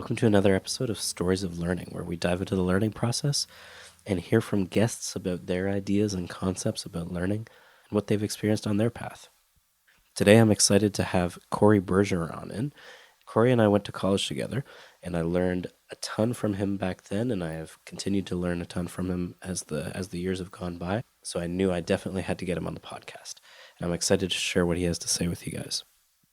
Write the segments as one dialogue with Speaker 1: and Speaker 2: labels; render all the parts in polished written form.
Speaker 1: welcome to another episode of Stories of Learning, where we dive into the learning process and hear from guests about their ideas and concepts about learning and what they've experienced on their path. Today I'm excited to have Cory Bergeron in. Cory and I went to college together, and I learned a ton from him back then, and I have continued to learn a ton from him as the years have gone by. So I knew I definitely had to get him on the podcast, and I'm excited to share what he has to say with you guys.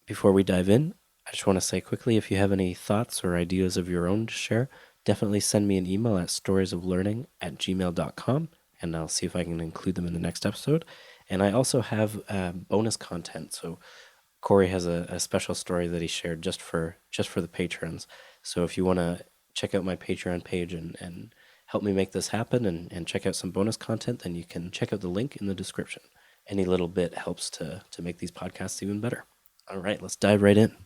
Speaker 1: Before we dive in, I just want to say quickly, if you have any thoughts or ideas of your own to share, definitely send me an email at storiesoflearning@gmail.com, and I'll see if I can include them in the next episode. And I also have bonus content. So Cory has a special story that he shared just for the patrons. So if you want to check out my Patreon page and help me make this happen and check out some bonus content, then you can check out the link in the description. Any little bit helps to make these podcasts even better. All right, let's dive right in.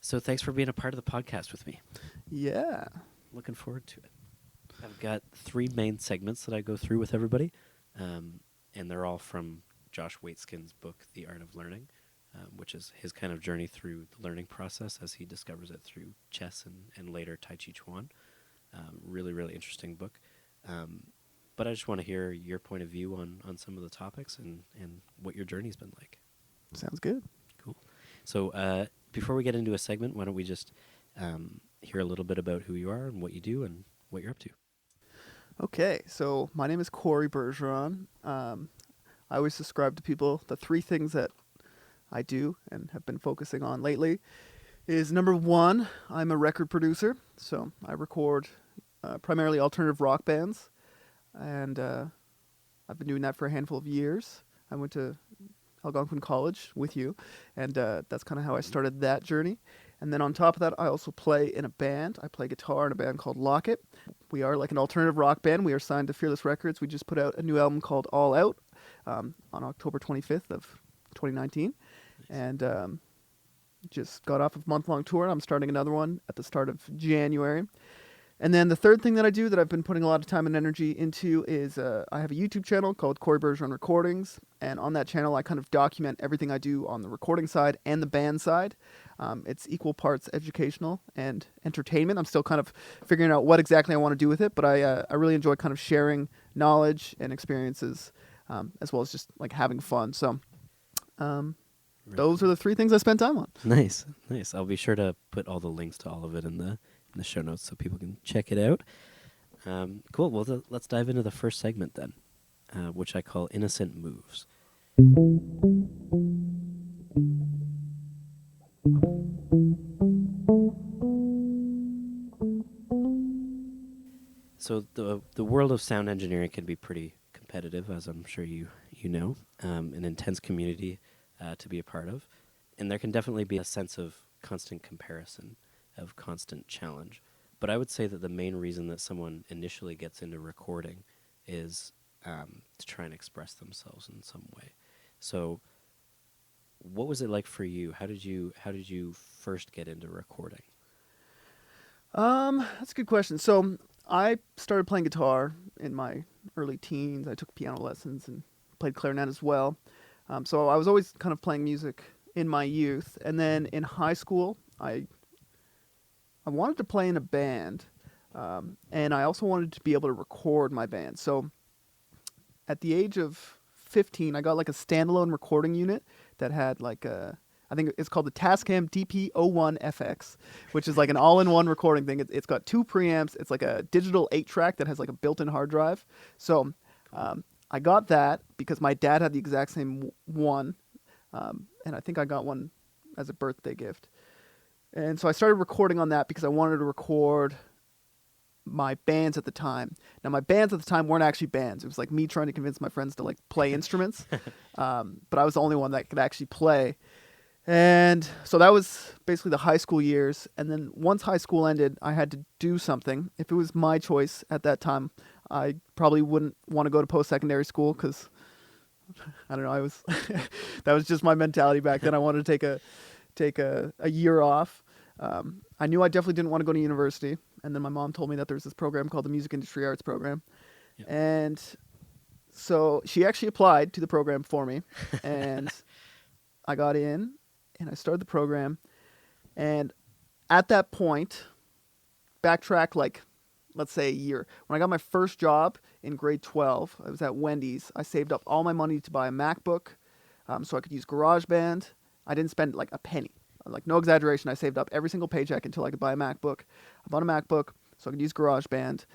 Speaker 1: So thanks for being a part of the podcast with me.
Speaker 2: Yeah.
Speaker 1: Looking forward to it. I've got 3 main segments that I go through with everybody, and they're all from Josh Waitzkin's book, The Art of Learning, which is his kind of journey through the learning process as he discovers it through chess and later Tai Chi Chuan. Really, really interesting book. But I just want to hear your point of view on some of the topics and what your journey's been like.
Speaker 2: Sounds good.
Speaker 1: Cool. So before we get into a segment, why don't we just hear a little bit about who you are and what you do and what you're up to.
Speaker 2: Okay, so my name is Cory Bergeron. I always describe to people the 3 things that I do and have been focusing on lately is number 1, I'm a record producer. So I record primarily alternative rock bands, and I've been doing that for a handful of years. I went to Algonquin College with you, and that's kind of how I started that journey. And then on top of that, I also play in a band. I play guitar in a band called Locket. We are like an alternative rock band. We are signed to Fearless Records. We just put out a new album called All Out on October 25th of 2019. Nice. And just got off of a month-long tour. I'm starting another one at the start of January. And then the third thing that I do that I've been putting a lot of time and energy into is I have a YouTube channel called Cory Bergeron Recordings. And on that channel, I kind of document everything I do on the recording side and the band side. It's equal parts educational and entertainment. I'm still kind of figuring out what exactly I want to do with it, but I really enjoy kind of sharing knowledge and experiences as well as just like having fun. So those are the 3 things I spend time on.
Speaker 1: Nice. I'll be sure to put all the links to all of it in the show notes so people can check it out. Cool. Well, let's dive into the first segment then, which I call Innocent Moves. So the world of sound engineering can be pretty competitive, as I'm sure you know, an intense community to be a part of. And there can definitely be a sense of constant comparison, of constant challenge. But I would say that the main reason that someone initially gets into recording is to try and express themselves in some way. So what was it like for you? How did you first get into recording?
Speaker 2: That's a good question. So I started playing guitar in my early teens. I took piano lessons and played clarinet as well. So I was always kind of playing music in my youth. And then in high school, I wanted to play in a band, and I also wanted to be able to record my band. So at the age of 15, I got like a standalone recording unit that had like I think it's called the Tascam DP01FX, which is like an all-in-one recording thing. It's got 2 preamps. It's like a digital 8-track that has like a built-in hard drive. So I got that because my dad had the exact same one, and I think I got one as a birthday gift. And so I started recording on that because I wanted to record my bands at the time. Now, my bands at the time weren't actually bands. It was like me trying to convince my friends to like play instruments. But I was the only one that could actually play. And so that was basically the high school years. And then once high school ended, I had to do something. If it was my choice at that time, I probably wouldn't want to go to post-secondary school because, I don't know, that was just my mentality back then. I wanted to take a year off. I knew I definitely didn't want to go to university. And then my mom told me that there's this program called the Music Industry Arts Program. Yep. And so she actually applied to the program for me. And I got in and I started the program. And at that point, backtrack like, let's say a year. When I got my first job in grade 12, I was at Wendy's. I saved up all my money to buy a MacBook, so I could use GarageBand. I didn't spend like a penny. Like, no exaggeration, I saved up every single paycheck until I could buy a MacBook. I bought a MacBook so I could use GarageBand.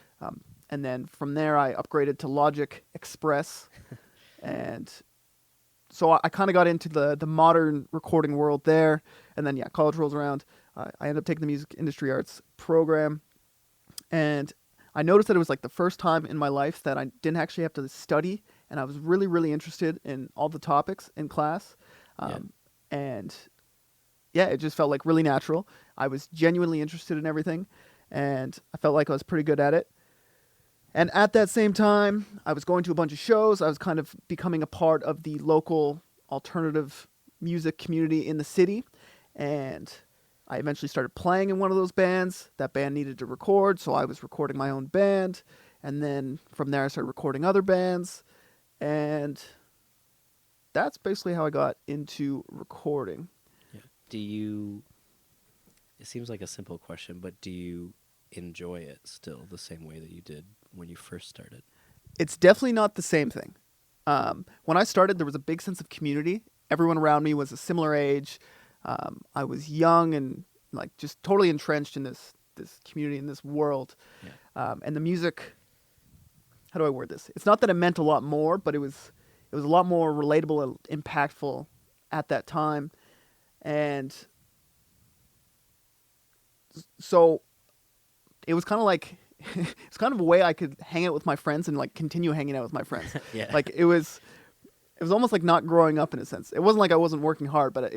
Speaker 2: And then from there, I upgraded to Logic Express. And so I kind of got into the modern recording world there. And then, yeah, college rolls around. I ended up taking the music industry arts program. And I noticed that it was like the first time in my life that I didn't actually have to study. And I was really, really interested in all the topics in class. And yeah, it just felt like really natural. I was genuinely interested in everything. And I felt like I was pretty good at it. And at that same time, I was going to a bunch of shows. I was kind of becoming a part of the local alternative music community in the city. And I eventually started playing in one of those bands. That band needed to record, so I was recording my own band. And then from there, I started recording other bands. And that's basically how I got into recording.
Speaker 1: Yeah. It seems like a simple question, but do you enjoy it still the same way that you did when you first started?
Speaker 2: It's definitely not the same thing. When I started, there was a big sense of community. Everyone around me was a similar age. I was young and like just totally entrenched in this community, in this world.
Speaker 1: Yeah.
Speaker 2: And the music, how do I word this? It's not that it meant a lot more, but it was a lot more relatable and impactful at that time. And so it was kind of like, it's kind of a way I could hang out with my friends and like continue hanging out with my friends.
Speaker 1: Yeah.
Speaker 2: Like it was almost like not growing up in a sense. It wasn't like I wasn't working hard, but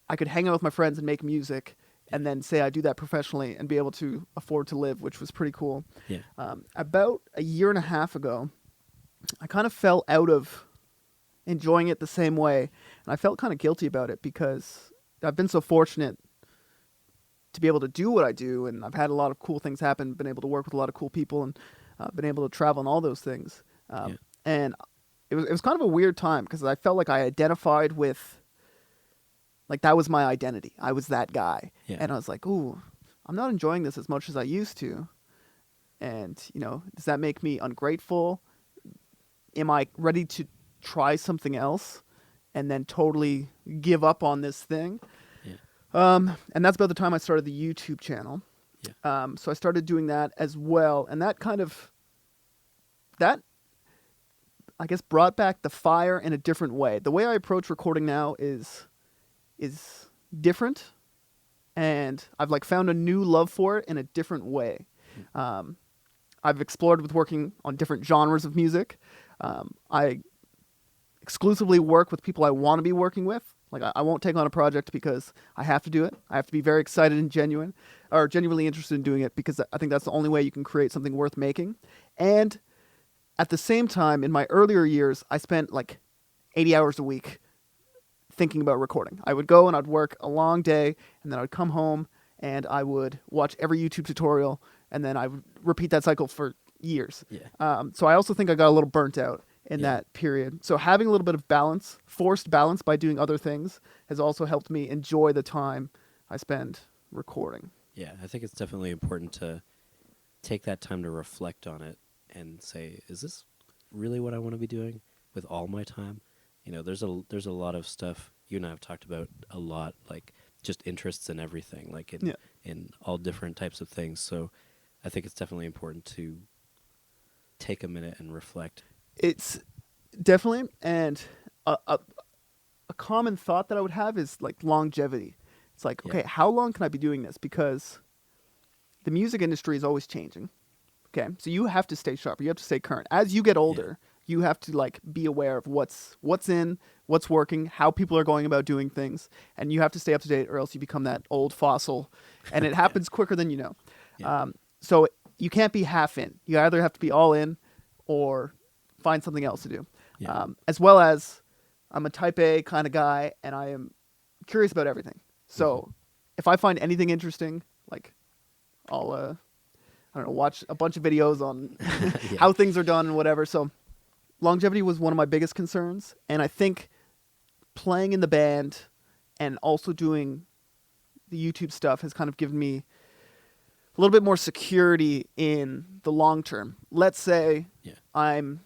Speaker 2: I could hang out with my friends and make music and then say I do that professionally and be able to afford to live, which was pretty cool.
Speaker 1: Yeah.
Speaker 2: About a year and a half ago, I kind of fell out of enjoying it the same way. And I felt kind of guilty about it because I've been so fortunate to be able to do what I do. And I've had a lot of cool things happen, been able to work with a lot of cool people and been able to travel and all those things. And it was kind of a weird time because I felt like I identified with, like that was my identity. I was that guy.
Speaker 1: Yeah.
Speaker 2: And I was like, ooh, I'm not enjoying this as much as I used to. And, does that make me ungrateful? Am I ready to try something else and then totally give up on this thing?
Speaker 1: Yeah.
Speaker 2: And that's about the time I started the YouTube channel.
Speaker 1: Yeah.
Speaker 2: So I started doing that as well. And that I guess brought back the fire in a different way. The way I approach recording now is different. And I've like found a new love for it in a different way. I've explored with working on different genres of music. I exclusively work with people I want to be working with. Like I won't take on a project because I have to do it. I have to be very excited and genuinely interested in doing it because I think that's the only way you can create something worth making. And at the same time, in my earlier years, I spent like 80 hours a week thinking about recording. I would go and I'd work a long day and then I'd come home and I would watch every YouTube tutorial and then I would repeat that cycle for years.
Speaker 1: Yeah.
Speaker 2: So I also think I got a little burnt out in that period. So having a little bit of balance, forced balance by doing other things has also helped me enjoy the time I spend recording.
Speaker 1: Yeah, I think it's definitely important to take that time to reflect on it and say, is this really what I want to be doing with all my time? There's a lot of stuff you and I have talked about a lot, like just interests in everything, like in all different types of things. So I think it's definitely important to take a minute and reflect.
Speaker 2: It's definitely, and a common thought that I would have is like longevity. It's like, okay, how long can I be doing this? Because the music industry is always changing. Okay, so you have to stay sharp. You have to stay current. As you get older, you have to like be aware of what's in, what's working, how people are going about doing things, and you have to stay up to date, or else you become that old fossil, and it happens quicker than you know.
Speaker 1: Yeah.
Speaker 2: So you can't be half in. You either have to be all in, or find something else to do.
Speaker 1: Yeah.
Speaker 2: As well as I'm a type A kind of guy and I am curious about everything. So if I find anything interesting, like I'll, I don't know, watch a bunch of videos on how things are done and whatever. So longevity was one of my biggest concerns. And I think playing in the band and also doing the YouTube stuff has kind of given me a little bit more security in the long term. Let's say
Speaker 1: Yeah.
Speaker 2: I'm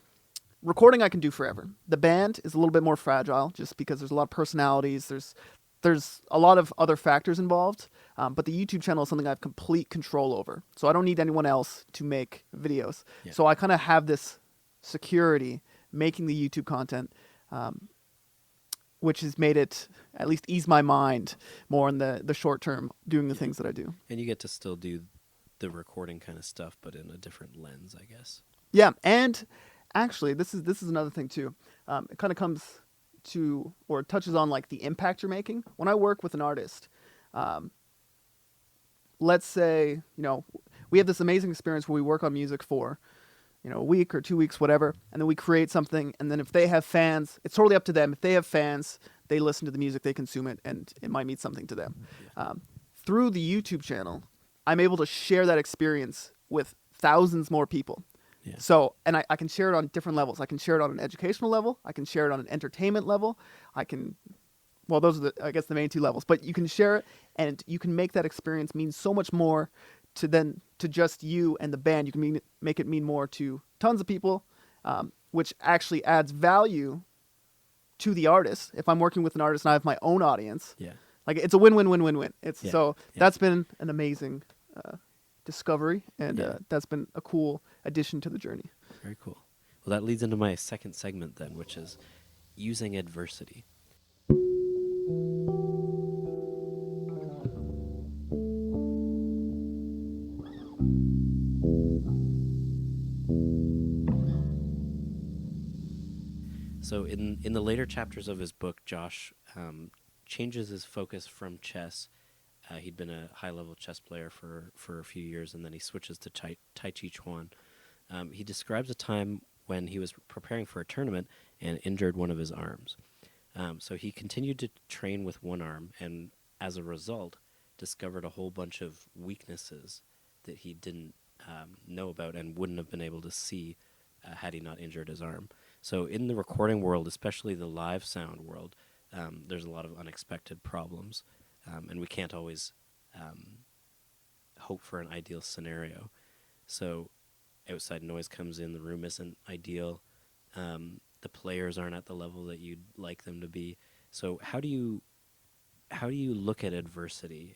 Speaker 2: recording, I can do forever. The band is a little bit more fragile just because there's a lot of personalities. There's a lot of other factors involved. But the YouTube channel is something I have complete control over. So I don't need anyone else to make videos.
Speaker 1: Yeah.
Speaker 2: So I kind of have this security making the YouTube content, which has made it at least ease my mind more in the short term doing the things that I do.
Speaker 1: And you get to still do the recording kind of stuff, but in a different lens, I guess.
Speaker 2: Yeah, and actually, this is another thing too. It kind of comes to or touches on like the impact you're making. When I work with an artist, let's say we have this amazing experience where we work on music for a week or 2 weeks, whatever, and then we create something, and then if they have fans, it's totally up to them. If they have fans, they listen to the music, they consume it, and it might mean something to them.
Speaker 1: Yeah.
Speaker 2: Through the YouTube channel, I'm able to share that experience with thousands more people.
Speaker 1: Yeah.
Speaker 2: So, and I can share it on different levels. I can share it on an educational level. I can share it on an entertainment level. Well, those are I guess the main two levels, but you can share it and you can make that experience mean so much more to just you and the band. You can make it mean more to tons of people, which actually adds value to the artist. If I'm working with an artist and I have my own audience,
Speaker 1: Yeah.
Speaker 2: like it's a win-win-win-win-win. So
Speaker 1: Yeah.
Speaker 2: that's been an amazing discovery, and
Speaker 1: Yeah.
Speaker 2: that's been a cool addition to the journey.
Speaker 1: Very cool. Well, that leads into my second segment then, which is using adversity. So in the later chapters of his book, Josh changes his focus from chess. He'd been a high-level chess player for a few years, and then he switches to Tai Chi Chuan. He describes a time when he was preparing for a tournament and injured one of his arms. So he continued to train with one arm, and as a result, discovered a whole bunch of weaknesses that he didn't know about and wouldn't have been able to see had he not injured his arm. So in the recording world, especially the live sound world, there's a lot of unexpected problems, and we can't always hope for an ideal scenario. So outside noise comes in, the room isn't ideal, the players aren't at the level that you'd like them to be. So how do you look at adversity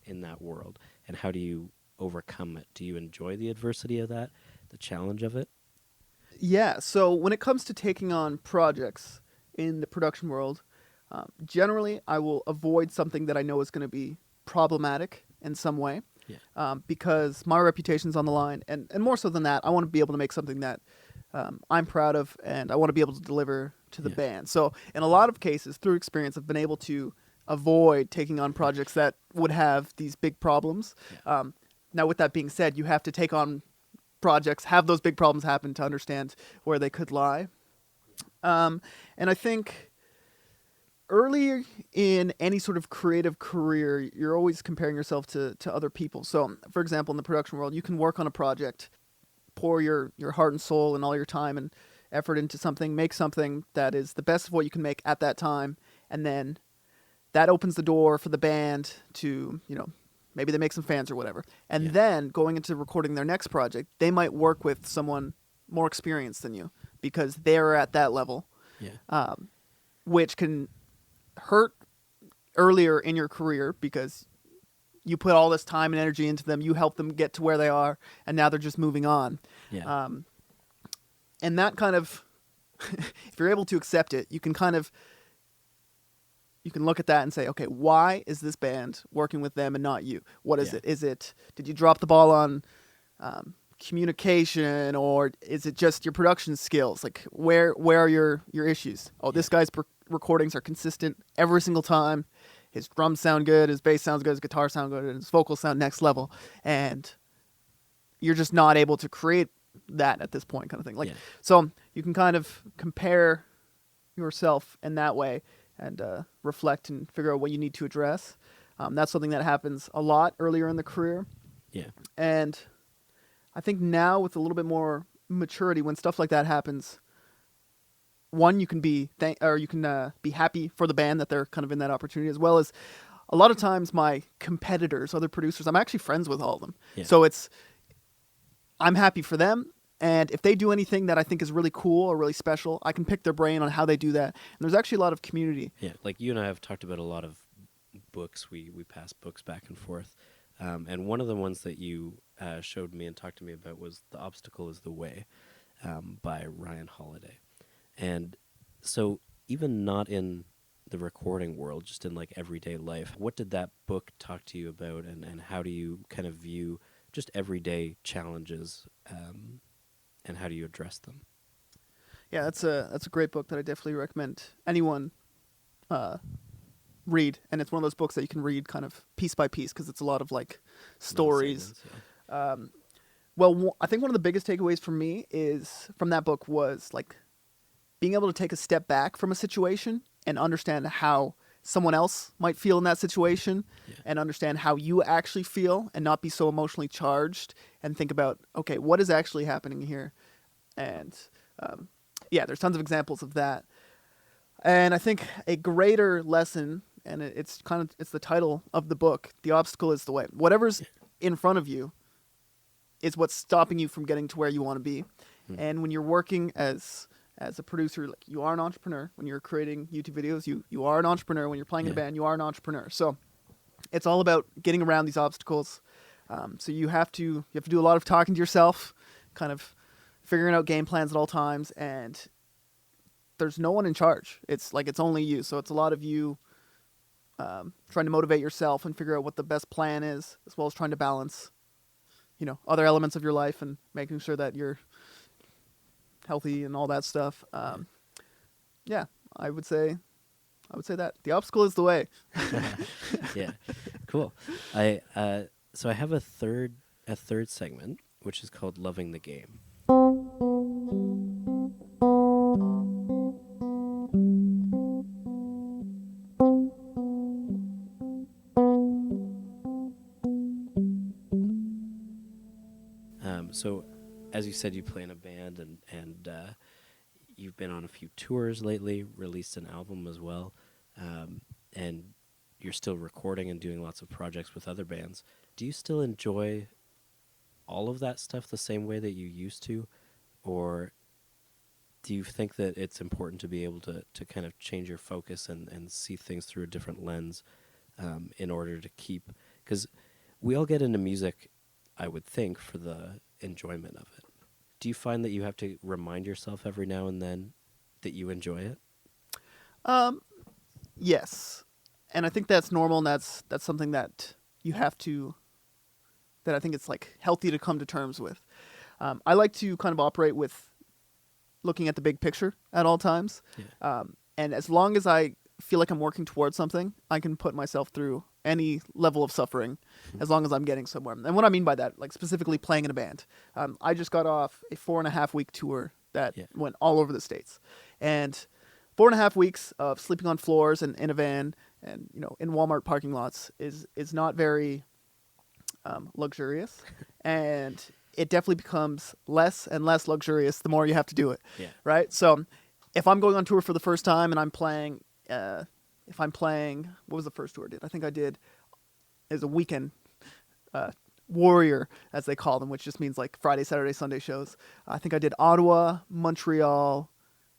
Speaker 1: in that world, and how do you overcome it? Do you enjoy the adversity of that, the challenge of it?
Speaker 2: Yeah, so when it comes to taking on projects in the production world, generally I will avoid something that I know is going to be problematic in some way, because my reputation's on the line, and more so than that, I want to be able to make something that I'm proud of, and I want to be able to deliver to the band. So in a lot of cases, through experience, I've been able to avoid taking on projects that would have these big problems. Now, with that being said, you have to take on projects, have those big problems happen to understand where they could lie. And I think early in any sort of creative career, you're always comparing yourself to other people. So, for example, in the production world, you can work on a project, pour your heart and soul and all your time and effort into something, make something that is the best of what you can make at that time, and then that opens the door for the band to, maybe they make some fans or whatever. And then going into recording their next project, they might work with someone more experienced than you because they're at that level, which can hurt earlier in your career because you put all this time and energy into them, you help them get to where they are, and now they're just moving on. And that kind of, if you're able to accept it, you can look at that and say, okay, why is this band working with them and not you? What is it? Did you drop the ball on communication, or is it just your production skills? Like, where are your issues? Oh, this guy's recordings are consistent every single time. His drums sound good, his bass sounds good, his guitar sound good, and his vocals sound next level. And you're just not able to create that at this point, kind of thing. So you can kind of compare yourself in that way and reflect and figure out what you need to address. That's something that happens a lot earlier in the career. And I think now with a little bit more maturity, when stuff like that happens, one, you can be happy for the band that they're kind of in that opportunity, as well as a lot of times my competitors, other producers, I'm actually friends with all of them.
Speaker 1: Yeah.
Speaker 2: So I'm happy for them. And if they do anything that I think is really cool or really special, I can pick their brain on how they do that. And there's actually a lot of community.
Speaker 1: Yeah, like you and I have talked about a lot of books. We pass books back and forth. And one of the ones that you showed me and talked to me about was The Obstacle is the Way by Ryan Holiday. And so even not in the recording world, just in like everyday life, what did that book talk to you about, and how do you kind of view just everyday challenges, and how do you address them?
Speaker 2: Yeah, that's a great book that I definitely recommend anyone read. And it's one of those books that you can read kind of piece by piece because it's a lot of like
Speaker 1: Little
Speaker 2: stories.
Speaker 1: segments, yeah.
Speaker 2: Well, I think one of the biggest takeaways for me is from that book was like being able to take a step back from a situation and understand how someone else might feel in that situation,
Speaker 1: Yeah.
Speaker 2: and understand how you actually feel and not be so emotionally charged, and think about, okay, what is actually happening here? And yeah, there's tons of examples of that. And I think a greater lesson, and it's the title of the book, The Obstacle is the Way. Whatever's in front of you is what's stopping you from getting to where you want to be. And when you're working as a producer, like, you are an entrepreneur. When you're creating YouTube videos, you are an entrepreneur. When you're playing in a band, you are an entrepreneur. So it's all about getting around these obstacles. So you have to do a lot of talking to yourself, kind of figuring out game plans at all times, and there's no one in charge. It's like it's only you. So it's a lot of you trying to motivate yourself and figure out what the best plan is, as well as trying to balance, other elements of your life and making sure that you're healthy and all that stuff. Yeah, I would say that the obstacle is the way.
Speaker 1: Yeah, cool. So I have a third segment, which is called Loving the Game. So as you said, you play in a band, and you've been on a few tours lately, released an album as well, and you're still recording and doing lots of projects with other bands. Do you still enjoy all of that stuff the same way that you used to, or do you think that it's important to be able to kind of change your focus and see things through a different lens, in order to keep... Because we all get into music, I would think, for the enjoyment of it. Do you find that you have to remind yourself every now and then that you enjoy it?
Speaker 2: Yes, and I think that's normal, and that's something that you have to, that I think it's like healthy to come to terms with. I like to kind of operate with looking at the big picture at all times.
Speaker 1: Yeah.
Speaker 2: And as long as I feel like I'm working towards something, I can put myself through any level of suffering as long as I'm getting somewhere. And what I mean by that, like specifically playing in a band. I just got off a 4.5-week tour that went all over the States. And 4.5 weeks of sleeping on floors and in a van and, in Walmart parking lots is not very luxurious. And it definitely becomes less and less luxurious the more you have to do it.
Speaker 1: Yeah.
Speaker 2: Right? So if I'm going on tour for the first time and I'm playing, what was the first tour I did? I think I did, as a weekend warrior, as they call them, which just means like Friday, Saturday, Sunday shows. I think I did Ottawa, Montreal,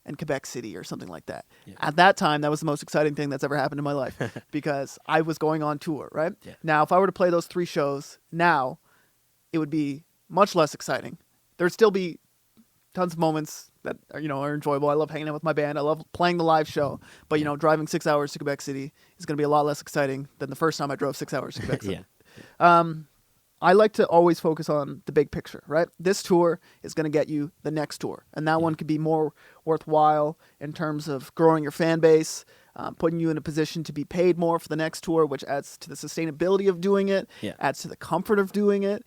Speaker 2: and Quebec City or something like that. Yeah. At that time, that was the most exciting thing that's ever happened in my life because I was going on tour, right? Yeah. Now, if I were to play those 3 shows now, it would be much less exciting. There'd still be tons of moments that are enjoyable. I love hanging out with my band. I love playing the live show. But, driving 6 hours to Quebec City is going to be a lot less exciting than the first time I drove 6 hours to Quebec City. Yeah. I like to always focus on the big picture, right? This tour is going to get you the next tour. And that one could be more worthwhile in terms of growing your fan base, putting you in a position to be paid more for the next tour, which adds to the sustainability of doing it, adds to the comfort of doing it.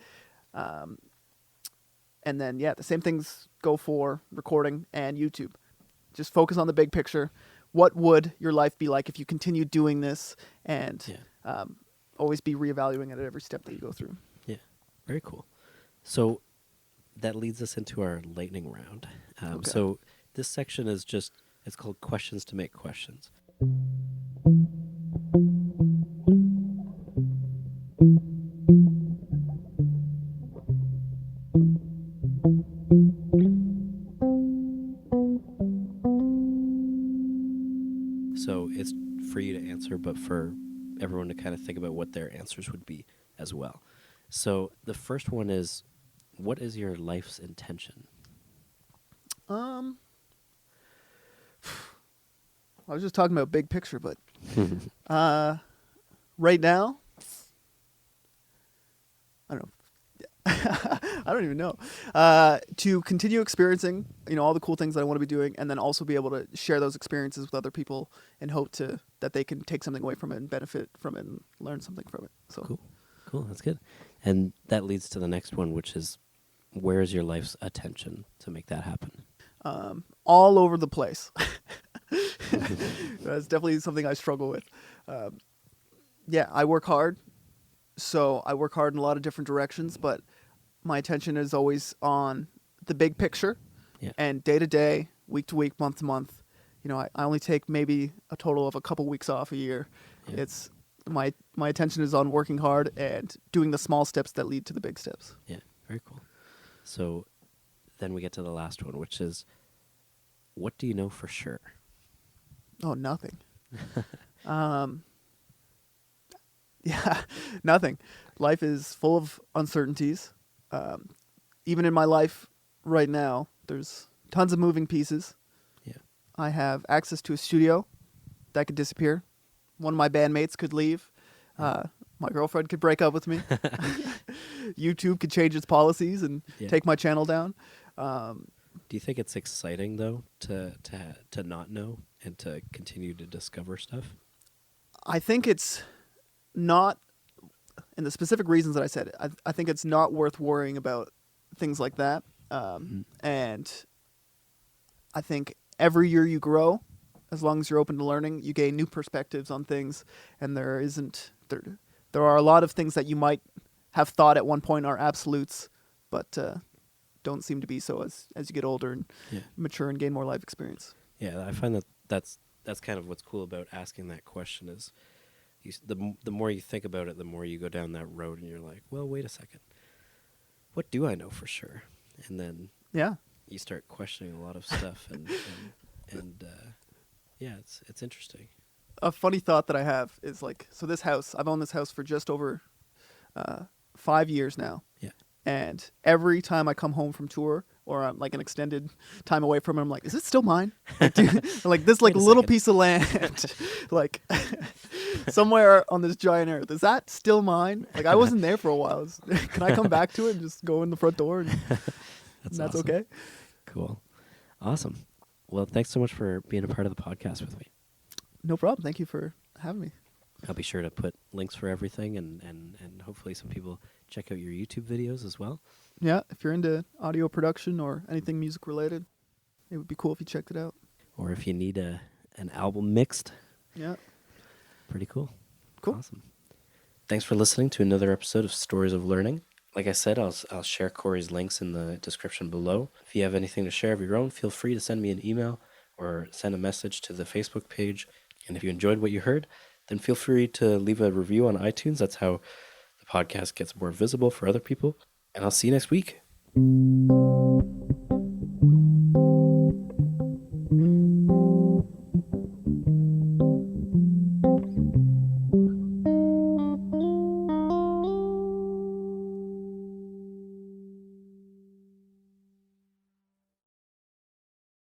Speaker 2: And then, the same things go for recording and YouTube. Just focus on the big picture. What would your life be like if you continued doing this, and always be reevaluating it at every step that you go through.
Speaker 1: Yeah, very cool. So that leads us into our lightning round.
Speaker 2: Okay.
Speaker 1: So this section is it's called Questions to Make Questions. answer, but for everyone to kind of think about what their answers would be as well. So the first one is, what is your life's intention?
Speaker 2: Um, I was just talking about big picture, but right now, I don't know. I don't even know. To continue experiencing, all the cool things that I want to be doing, and then also be able to share those experiences with other people, and hope that they can take something away from it and benefit from it and learn something from it. So
Speaker 1: Cool. That's good. And that leads to the next one, which is, where is your life's attention to make that happen?
Speaker 2: all over the place. That's definitely something I struggle with. Yeah, I work hard. So I work hard in a lot of different directions, but my attention is always on the big picture.
Speaker 1: Yeah.
Speaker 2: And day to day, week to week, month to month. I only take maybe a total of a couple weeks off a year.
Speaker 1: Yeah.
Speaker 2: It's my attention is on working hard and doing the small steps that lead to the big steps.
Speaker 1: Yeah, very cool. So then we get to the last one, which is, what do you know for sure?
Speaker 2: Oh, nothing. Yeah, nothing. Life is full of uncertainties. Even in my life right now, there's tons of moving pieces.
Speaker 1: Yeah.
Speaker 2: I have access to a studio that could disappear. One of my bandmates could leave. My girlfriend could break up with me. YouTube could change its policies and take my channel down.
Speaker 1: Do you think it's exciting though to not know and to continue to discover stuff?
Speaker 2: I think it's not, in the specific reasons that I said, I think it's not worth worrying about things like that. And I think every year you grow, as long as you're open to learning, you gain new perspectives on things. And there are a lot of things that you might have thought at one point are absolutes, but don't seem to be so as you get older and mature and gain more life experience.
Speaker 1: Yeah, I find that's kind of what's cool about asking that question is, the more you think about it, the more you go down that road, and you're like, well, wait a second, what do I know for sure? And then you start questioning a lot of stuff, and it's interesting.
Speaker 2: A funny thought that I have is so this house, I've owned this house for just over 5 years now.
Speaker 1: Yeah.
Speaker 2: And every time I come home from tour or I'm an extended time away from it, I'm like, is it still mine? This little piece of land, somewhere on this giant earth, is that still mine? I wasn't there for a while. Can I come back to it and just go in the front door? And that's
Speaker 1: awesome.
Speaker 2: Okay.
Speaker 1: Cool. Awesome. Well, thanks so much for being a part of the podcast with me.
Speaker 2: No problem. Thank you for having me.
Speaker 1: I'll be sure to put links for everything, and hopefully some people check out your YouTube videos as well.
Speaker 2: Yeah, if you're into audio production or anything music related, it would be cool if you checked it out.
Speaker 1: Or if you need an album mixed.
Speaker 2: Yeah.
Speaker 1: Pretty cool.
Speaker 2: Cool.
Speaker 1: Awesome. Thanks for listening to another episode of Stories of Learning. Like I said, I'll share Cory's links in the description below. If you have anything to share of your own, feel free to send me an email or send a message to the Facebook page. And if you enjoyed what you heard, then feel free to leave a review on iTunes. That's how the podcast gets more visible for other people. And I'll see you next week.